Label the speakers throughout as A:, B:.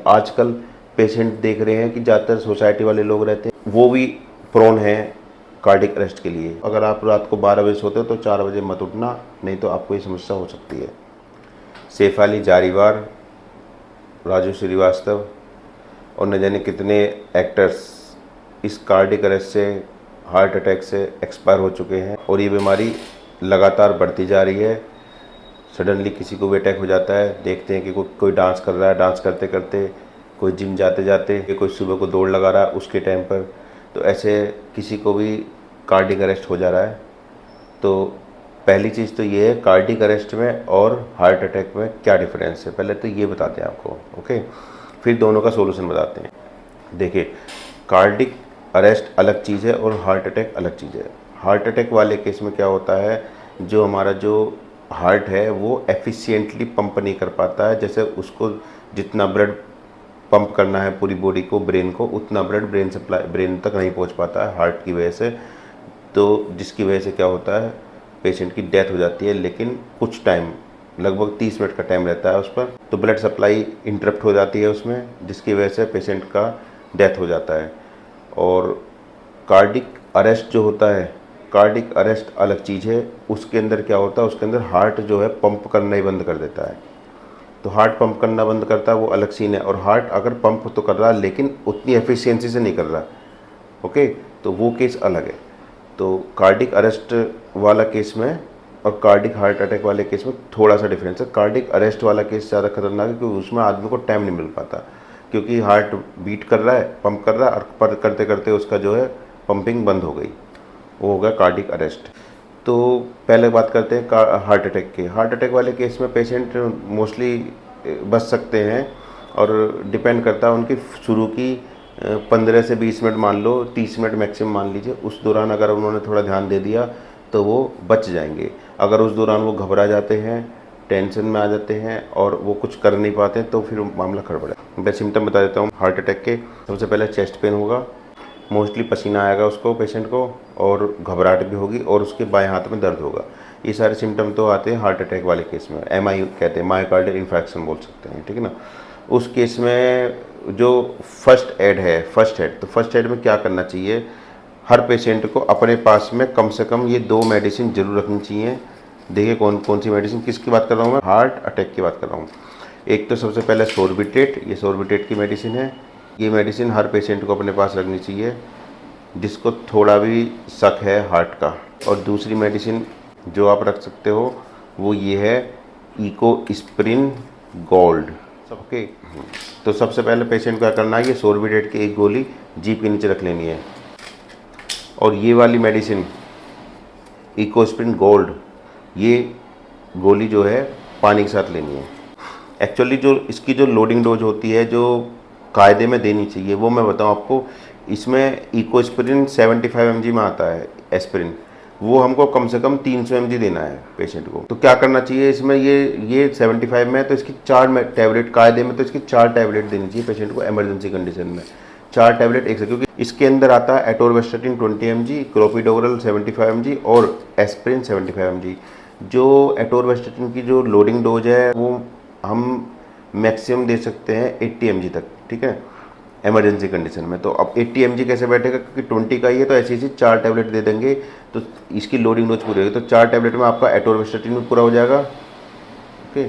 A: आजकल पेशेंट देख रहे हैं कि ज़्यादातर सोसाइटी वाले लोग रहते हैं, वो भी प्रोन हैं कार्डिक अरेस्ट के लिए। अगर आप रात को 12 बजे सोते हो तो 4 बजे मत उठना, नहीं तो आपको ये समस्या हो सकती है। शेफाली जारीवार, राजू श्रीवास्तव और न जाने कितने एक्टर्स इस कार्डिक अरेस्ट से, हार्ट अटैक से एक्सपायर हो चुके हैं और ये बीमारी लगातार बढ़ती जा रही है। सडनली किसी को भी अटैक हो जाता है। देखते हैं कि कोई डांस कर रहा है, डांस करते करते, कोई जिम जाते जाते, कोई सुबह को दौड़ लगा रहा है उसके टाइम पर, तो ऐसे किसी को भी कार्डिक अरेस्ट हो जा रहा है। तो पहली चीज़ तो ये है कार्डिक अरेस्ट में और हार्ट अटैक में क्या डिफरेंस है, पहले तो ये बताते हैं आपको, ओके। फिर दोनों का सोल्यूशन बताते हैं। देखिए, कार्डिक अरेस्ट अलग चीज़ है और हार्ट अटैक अलग चीज़ है। हार्ट अटैक वाले केस में क्या होता है, जो हमारा जो हार्ट है वो एफिशिएंटली पंप नहीं कर पाता है। जैसे उसको जितना ब्लड पंप करना है पूरी बॉडी को, ब्रेन को, उतना ब्लड ब्रेन तक नहीं पहुंच पाता है हार्ट की वजह से। तो जिसकी वजह से क्या होता है, पेशेंट की डेथ हो जाती है। लेकिन कुछ टाइम, लगभग 30 मिनट का टाइम रहता है उस पर, तो ब्लड सप्लाई इंटरप्ट हो जाती है उसमें, जिसकी वजह से पेशेंट का डेथ हो जाता है। और कार्डिक अरेस्ट जो होता है, कार्डिक अरेस्ट अलग चीज़ है। उसके अंदर क्या होता है, उसके अंदर हार्ट जो है पंप करना ही बंद कर देता है। तो हार्ट पंप करना बंद करता है, वो अलग सीन है। और हार्ट अगर पंप तो कर रहा है लेकिन उतनी एफिशिएंसी से नहीं कर रहा, ओके, तो वो केस अलग है। तो कार्डिक अरेस्ट वाला केस में और कार्डिक हार्ट अटैक वाले केस में थोड़ा सा डिफरेंस है। कार्डिक अरेस्ट वाला केस ज़्यादा खतरनाक है क्योंकि उसमें आदमी को टाइम नहीं मिल पाता, क्योंकि हार्ट बीट कर रहा है, पंप कर रहा है, और पर करते करते उसका जो है पंपिंग बंद हो गई, वो होगा कार्डिक अरेस्ट। तो पहले बात करते हैं हार्ट अटैक के। हार्ट अटैक वाले केस में पेशेंट मोस्टली बच सकते हैं और डिपेंड करता है उनकी शुरू की 15 से 20 मिनट, मान लो 30 मिनट मैक्सिमम मान लीजिए, उस दौरान अगर उन्होंने थोड़ा ध्यान दे दिया तो वो बच जाएंगे। अगर उस दौरान वो घबरा जाते हैं, टेंशन में आ जाते हैं और वो कुछ कर नहीं पाते तो फिर मामला गड़बड़ है। मैं सिम्टम बता देता हूँ हार्ट अटैक के। सबसे पहले चेस्ट पेन होगा, मोस्टली पसीना आएगा उसको, पेशेंट को, और घबराहट भी होगी और उसके बाएं हाथ में दर्द होगा। ये सारे सिम्टम तो आते हैं हार्ट अटैक वाले केस में। MI कहते हैं, मायोकार्डियल इन्फेक्शन बोल सकते हैं, ठीक है ना। उस केस में जो फर्स्ट एड है, तो फर्स्ट एड में क्या करना चाहिए, हर पेशेंट को अपने पास में कम से कम ये 2 मेडिसिन जरूर रखनी चाहिए। देखिए कौन कौन सी मेडिसिन, किसकी बात कर रहा हूँ मैं, हार्ट अटैक की बात कर रहा हूँ। एक तो सबसे पहले सोर्बिट्रेट, ये सोर्बिट्रेट की मेडिसिन है। ये मेडिसिन हर पेशेंट को अपने पास रखनी चाहिए जिसको थोड़ा भी शक है हार्ट का। और दूसरी मेडिसिन जो आप रख सकते हो वो ये है इकोस्प्रिन गोल्ड, ओके। तो सबसे पहले पेशेंट को क्या करना है, ये सोर्बिट्रेट की एक गोली जीभ के नीचे रख लेनी है। और ये वाली मेडिसिन इकोस्प्रिन गोल्ड, ये गोली जो है पानी के साथ लेनी है। एक्चुअली जो इसकी जो लोडिंग डोज होती है, जो कायदे में देनी चाहिए, वो मैं बताऊं आपको। इसमें इकोस्प्रिन 75 mg में आता है एस्प्रिन, वो हमको कम से कम 300 mg देना है पेशेंट को। तो क्या करना चाहिए इसमें, ये 75 में है तो इसकी 4 टैबलेट, कायदे में तो इसकी 4 टैबलेट देनी चाहिए पेशेंट को इमरजेंसी कंडीशन में। 4 टैबलेट एक से, क्योंकि इसके अंदर आता है एटोरवेस्टाटिन 20 mg, क्लोपिडोग्रल 75 mg और एस्प्रिन 75 mg। जो एटोरवेस्टाटिन की जो लोडिंग डोज है वो हम मैक्सिमम दे सकते हैं 80 mg तक, ठीक है, इमरजेंसी कंडीशन में। तो अब 80 mg कैसे बैठेगा, क्योंकि 20 का ही है, तो ऐसी ऐसी 4 टैबलेट दे देंगे तो इसकी लोडिंग डोज पूरी होगी। तो 4 टैबलेट में आपका एटोरवेस्टाटिन भी पूरा हो जाएगा, ओके।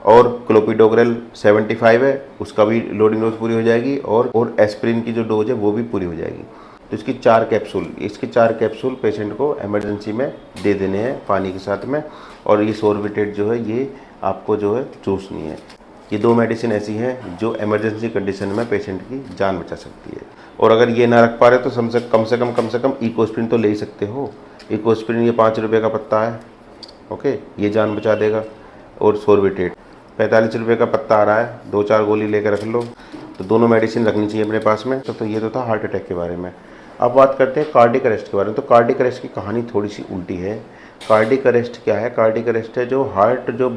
A: और क्लोपिडोग्रल 75 है, उसका भी लोडिंग डोज पूरी हो जाएगी, और एस्प्रिन की जो डोज है वो भी पूरी हो जाएगी। तो इसकी 4 कैप्सूल पेशेंट को इमरजेंसी में दे देने हैं पानी के साथ में। और ये सोर्बिट्रेट जो है ये आपको जो है चूसनी है। ये 2 मेडिसिन ऐसी हैं जो इमरजेंसी कंडीशन में पेशेंट की जान बचा सकती है। और अगर ये ना रख पा रहे तो कम से कम इकोस्प्रिन तो ले ही सकते हो। इकोस्प्रिन ये 5 रुपये का पत्ता है, ओके, ये जान बचा देगा। और सोर्बिट्रेट 45 रुपये का पत्ता आ रहा है, 2-4 गोली लेकर रख लो। तो दोनों मेडिसिन रखनी चाहिए अपने पास में। तो ये तो था हार्ट अटैक के बारे में। अब बात करते हैं कार्डिक अरेस्ट के बारे में। तो कार्डिक अरेस्ट की कहानी थोड़ी सी उल्टी है। कार्डिक अरेस्ट क्या है, कार्डिक अरेस्ट है जो हार्ट जो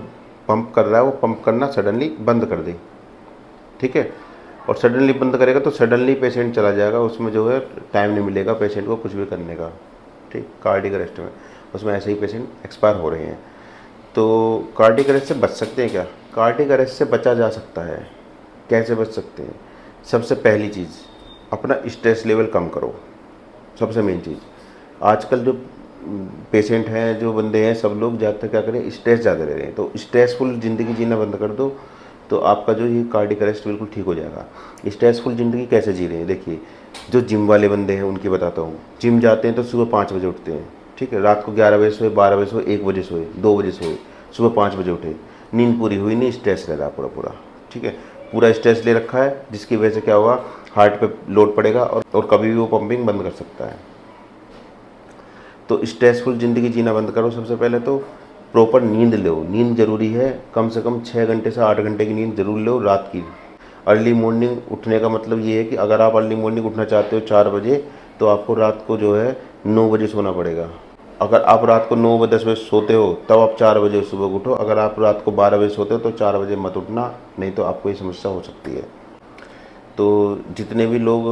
A: पंप कर रहा है वो पंप करना सडनली बंद कर दे, ठीक है। और सडनली बंद करेगा तो सडनली पेशेंट चला जाएगा, उसमें जो है टाइम नहीं मिलेगा पेशेंट को कुछ भी करने का, ठीक। कार्डिक अरेस्ट में उसमें ऐसे ही पेशेंट एक्सपायर हो रहे हैं। तो कार्डिक अरेस्ट से बच सकते हैं क्या, कार्डिक अरेस्ट से बचा जा सकता है, कैसे बच सकते हैं? सबसे पहली चीज़, अपना स्ट्रेस लेवल कम करो। सबसे मेन चीज़, आजकल जो पेशेंट हैं, जो बंदे हैं, सब लोग ज़्यादातर क्या करें, स्ट्रेस ज़्यादा ले रहे हैं। तो स्ट्रेसफुल ज़िंदगी जीना बंद कर दो, तो आपका जो ये कार्डियक अरेस्ट बिल्कुल ठीक हो जाएगा। स्ट्रेसफुल ज़िंदगी कैसे जी रहे हैं? देखिए, जो जिम वाले बंदे हैं उनकी बताता हूँ। जिम जाते हैं तो सुबह 5 बजे उठते हैं, ठीक है, रात को 11 बजे सोए, 12 बजे सोए, 1 बजे सोए, 2 बजे सोए, सुबह 5 बजे उठे, नींद पूरी हुई नहीं, स्ट्रेस रह रहा पूरा पूरा, ठीक है, पूरा स्ट्रेस ले रखा है, जिसकी वजह से क्या होगा, हार्ट पे लोड पड़ेगा और कभी भी वो पंपिंग बंद कर सकता है। तो स्ट्रेसफुल ज़िंदगी जीना बंद करो। सबसे पहले तो प्रॉपर नींद लो, नींद ज़रूरी है, कम से कम 6 घंटे से 8 घंटे की नींद ज़रूर लो रात की। अर्ली मॉर्निंग उठने का मतलब ये है कि अगर आप अर्ली मॉर्निंग उठना चाहते हो 4 बजे, तो आपको रात को जो है 9 बजे सोना पड़ेगा। अगर आप रात को 9 बजे 10 बजे सोते हो, तब आप 4 बजे सुबह उठो। अगर आप रात को 12 बजे सोते हो तो 4 बजे मत उठना, नहीं तो आपको ये समस्या हो सकती है। तो जितने भी लोग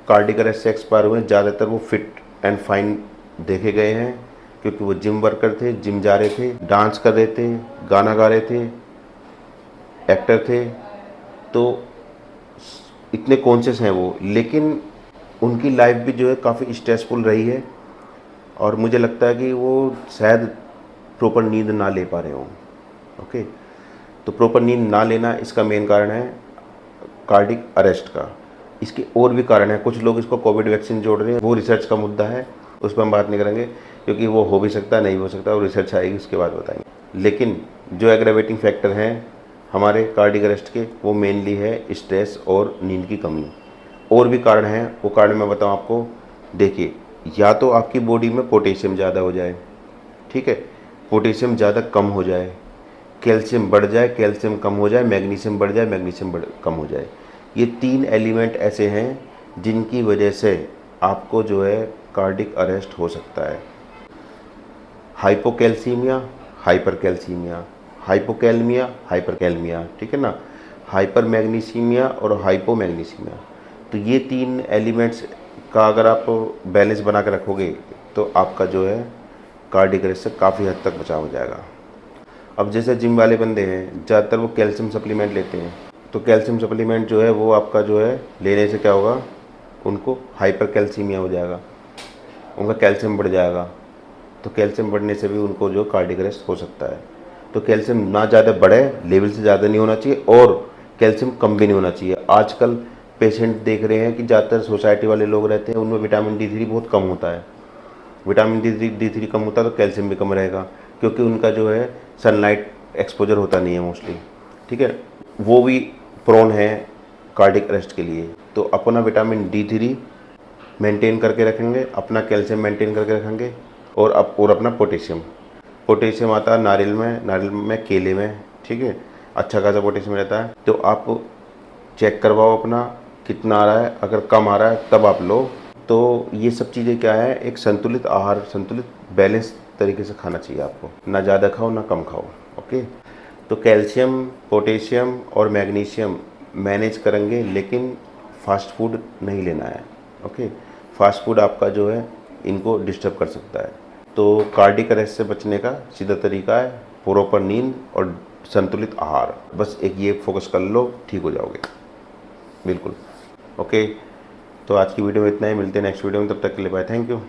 A: कार्डियक अरेस्ट से एक्सपायर हुए हैं, ज़्यादातर वो फिट एंड फाइन देखे गए हैं, क्योंकि वो जिम वर्कर थे, जिम जा रहे थे, डांस कर रहे थे, गाना गा रहे थे, एक्टर थे। तो इतने कॉन्शियस हैं वो, लेकिन उनकी लाइफ भी जो है काफ़ी स्ट्रेसफुल रही है, और मुझे लगता है कि वो शायद प्रॉपर नींद ना ले पा रहे हों। ओके, तो प्रॉपर नींद ना लेना इसका मेन कारण है कार्डियक अरेस्ट का। इसके और भी कारण हैं, कुछ लोग इसको कोविड वैक्सीन जोड़ रहे हैं, वो रिसर्च का मुद्दा है, उस पर हम बात नहीं करेंगे, क्योंकि वो हो भी सकता है, नहीं हो सकता, और रिसर्च आएगी उसके बाद बताएंगे। लेकिन जो एग्रेवेटिंग फैक्टर हैं हमारे कार्डियक अरेस्ट के, वो मेनली है स्ट्रेस और नींद की कमी। और भी कारण हैं, वो कारण मैं बताऊँ आपको। देखिए, या तो आपकी बॉडी में पोटेशियम ज़्यादा हो जाए, ठीक है, पोटेशियम ज़्यादा कम हो जाए, कैल्शियम बढ़ जाए, कैल्शियम कम हो जाए, मैग्नीशियम बढ़ जाए, मैग्नीशियम कम हो जाए। ये 3 एलिमेंट ऐसे हैं जिनकी वजह से आपको जो है कार्डियक अरेस्ट हो सकता है। हाइपोकैल्सीमिया, हाइपरकैल्सीमिया, हाइपोकैलमिया, हाइपरकैलमिया, ठीक है ना, हाइपर मैग्नीसीमिया और हाइपोमैग्नीसीमिया। तो ये 3 एलिमेंट्स का अगर आप बैलेंस बना के रखोगे, तो आपका जो है कार्डियक अरेस्ट से काफ़ी हद तक बचाव हो जाएगा। अब जैसे जिम वाले बंदे हैं, ज़्यादातर वो कैल्शियम सप्लीमेंट लेते हैं, तो कैल्शियम सप्लीमेंट जो है वो आपका जो है लेने से क्या होगा, उनको हाइपर कैल्सीमिया हो जाएगा, उनका कैल्शियम बढ़ जाएगा। तो कैल्शियम बढ़ने से भी उनको जो कार्डियक अरेस्ट हो सकता है। तो कैल्शियम ना ज़्यादा बढ़े, लेवल से ज़्यादा नहीं होना चाहिए, और कैल्शियम कम भी नहीं होना चाहिए। आजकल पेशेंट देख रहे हैं कि ज़्यादातर सोसाइटी वाले लोग रहते हैं, उनमें विटामिन D3 बहुत कम होता है। विटामिन D3 कम होता है तो कैल्शियम भी कम रहेगा, क्योंकि उनका जो है सनलाइट एक्सपोजर होता नहीं है मोस्टली, ठीक है, वो भी प्रोन है कार्डियक अरेस्ट के लिए। तो अपना विटामिन D3 मेंटेन करके रखेंगे, अपना कैल्शियम मेंटेन करके रखेंगे, और अपना पोटेशियम आता है नारियल में, केले में, ठीक है, अच्छा खासा पोटेशियम रहता है। तो आप चेक करवाओ अपना कितना आ रहा है, अगर कम आ रहा है तब आप लो। तो ये सब चीज़ें क्या है, एक संतुलित आहार, संतुलित बैलेंस तरीके से खाना चाहिए आपको, ना ज़्यादा खाओ ना कम खाओ। ओके, तो कैल्शियम, पोटेशियम और मैग्नीशियम मैनेज करेंगे, लेकिन फास्ट फूड नहीं लेना है। ओके, फास्ट फूड आपका जो है इनको डिस्टर्ब कर सकता है। तो कार्डियक अरेस्ट से बचने का सीधा तरीका है प्रॉपर नींद और संतुलित आहार। बस एक ये फोकस कर लो, ठीक हो जाओगे बिल्कुल। ओके, तो आज की वीडियो में इतना ही, मिलते हैं नेक्स्ट वीडियो में, तब तक के लिए बाय, थैंक यू।